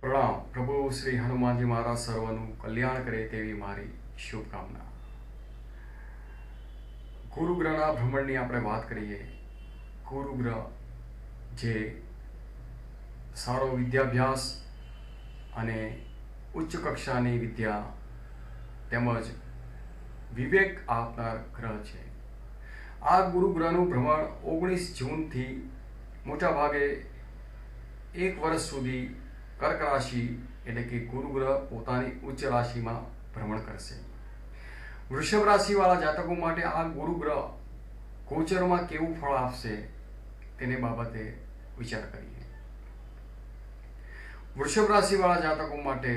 પ્રણામ. પ્રભુ શ્રી હનુમાનજી મહારાજ સર્વનું કલ્યાણ કરે તેવી મારી શુભકામના. ગુરુગ્રહના ભ્રમણની આપણે વાત કરીએ. ગુરુગ્રહ જે સારો વિદ્યાભ્યાસ અને ઉચ્ચ કક્ષાની વિદ્યા તેમજ વિવેક આપનાર ગ્રહ છે. આ ગુરુગ્રહનું ભ્રમણ 19 જૂનથી મોટાભાગે 1 વર્ષ સુધી કર્ક રાશિ એટલે કે ગુરુગ્રહ પોતાની ઉચ્ચ રાશિમાં ભ્રમણ કરશે. વૃષભ રાશિવાળા જાતકો માટે આ ગુરુગ્રહ ગોચરમાં કેવું ફળ આપશે તેને બાબતે વિચાર કરીએ. વૃષભ રાશિવાળા જાતકો માટે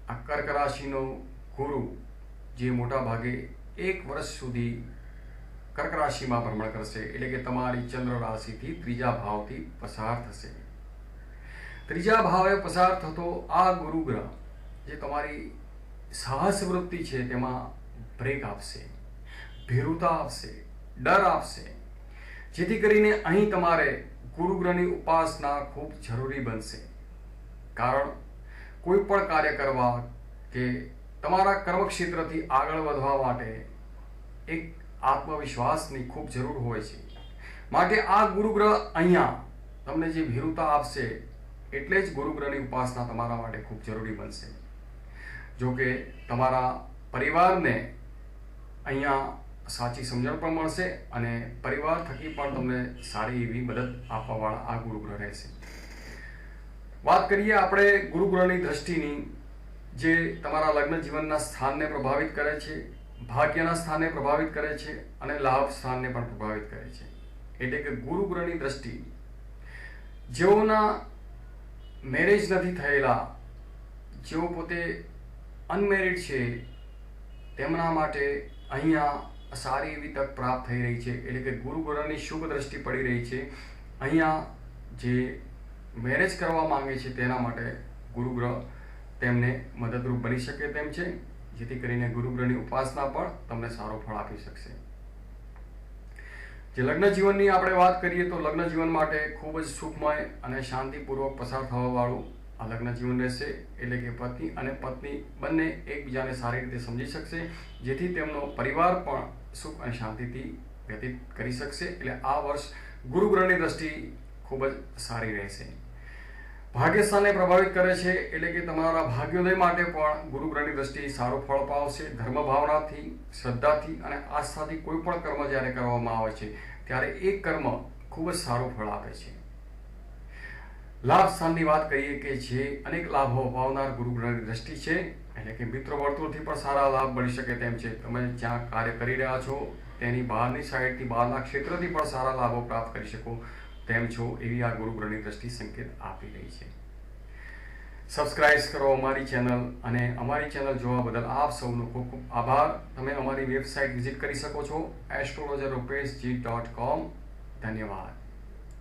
આ કર્ક રાશિનો ગુરુ જે મોટા ભાગે 1 વર્ષ સુધી કર્ક રાશિમાં ભ્રમણ કરશે એટલે કે તમારી ચંદ્ર રાશિથી ત્રીજા ભાવથી પસાર થશે. ત્રીજા ભાવે પસાર થતો આ ગુરુગ્રહ જે તમારી સાહસ વૃત્તિ છે તેમાં બ્રેક આપશે, ભીરુતા આપશે, ડર આપશે, જેથી કરીને અહીં તમારે ગુરુગ્રહની ઉપાસના ખૂબ જરૂરી બનશે. કારણ કોઈ પણ કાર્ય કરવા કે તમારા કર્મક્ષેત્રથી આગળ વધવા માટે એક આત્મવિશ્વાસની ખૂબ જરૂર હોય છે. માટે આ ગુરુગ્રહ અહીંયા તમને જે ભીરુતા આપશે એટલે જ ગુરુગ્રહની ઉપાસના તમારા માટે ખૂબ જરૂરી બનશે. જો કે તમારા પરિવારને અહીંયા સાચી સમજણ પણ મળશે અને પરિવાર થકી પણ તમને સારી એવી મદદ આપવાવાળા આ ગુરુગ્રહ રહેશે. વાત કરીએ આપણે ગુરુગ્રહની દ્રષ્ટિની, જે તમારા લગ્ન જીવનના સ્થાનને પ્રભાવિત કરે છે, ભાગ્યના સ્થાનને પ્રભાવિત કરે છે અને લાભ સ્થાનને પણ પ્રભાવિત કરે છે. એટલે કે ગુરુગ્રહની દ્રષ્ટિ જેઓના મેરેજ નથી થયેલા, જેઓ પોતે અનમેરિડ છે, તેમના માટે અહીંયા સારી એવી તક પ્રાપ્ત થઈ રહી છે. એટલે કે ગુરુગ્રહની શુભ દ્રષ્ટિ પડી રહી છે. અહીંયા જે મેરેજ કરવા માંગે છે તેના માટે ગુરુગ્રહ તેમને મદદરૂપ બની શકે તેમ છે, જેથી કરીને ગુરુગ્રહની ઉપાસના પણ તમને સારો ફળ આપી શકશે. જે લગ્ન જીવનની આપણે વાત કરીએ તો લગ્ન જીવન માટે ખૂબ જ સુખમય અને શાંતિપૂર્વક પસાર થવાવાળું આ લગ્ન જીવન રહેશે. એટલે કે પતિ અને પત્ની બંને એકબીજાને સારી રીતે સમજી શકશે, જેથી તેમનો પરિવાર પણ સુખ અને શાંતિથી વ્યતીત કરી શકશે. એટલે આ વર્ષ ગુરુગ્રહની દ્રષ્ટિ ખૂબ જ સારી રહેશે. ભાગ્યસ્થાનને પ્રભાવિત કરે છે એટલે કે તમારા ભાગ્યોદય માટે પણ ગુરુગ્રહની દ્રષ્ટિ સારું ફળ પાવશે. ધર્મ ભાવનાથી, શ્રદ્ધાથી અને આસ્થાથી કોઈ પણ કર્મ જ્યારે કરવામાં આવે છે ત્યારે એ કર્મ ખૂબ જ સારું ફળ આપે છે. લાભ સ્થાનની વાત કરીએ કે જે અનેક લાભો અપાવનાર ગુરુગ્રહની દ્રષ્ટિ છે. એટલે કે મિત્ર વર્તુળથી પણ સારા લાભ મળી શકે તેમ છે. તમે જ્યાં કાર્ય કરી રહ્યા છો તેની બહારની સાઈડથી, બહારના ક્ષેત્રથી પણ સારા લાભો પ્રાપ્ત કરી શકો તેમ છો, એવી આ ગુરુગ્રહની દ્રષ્ટિ સંકેત આપી રહી છે. સબસ્ક્રાઇબ કરો અમારી ચેનલ, અને અમારી ચેનલ જોવા બદલ આપ સૌનો ખૂબ ખૂબ આભાર. તમે અમારી વેબસાઇટ વિઝિટ કરી શકો છો astrologerrupesh.com. ધન્યવાદ.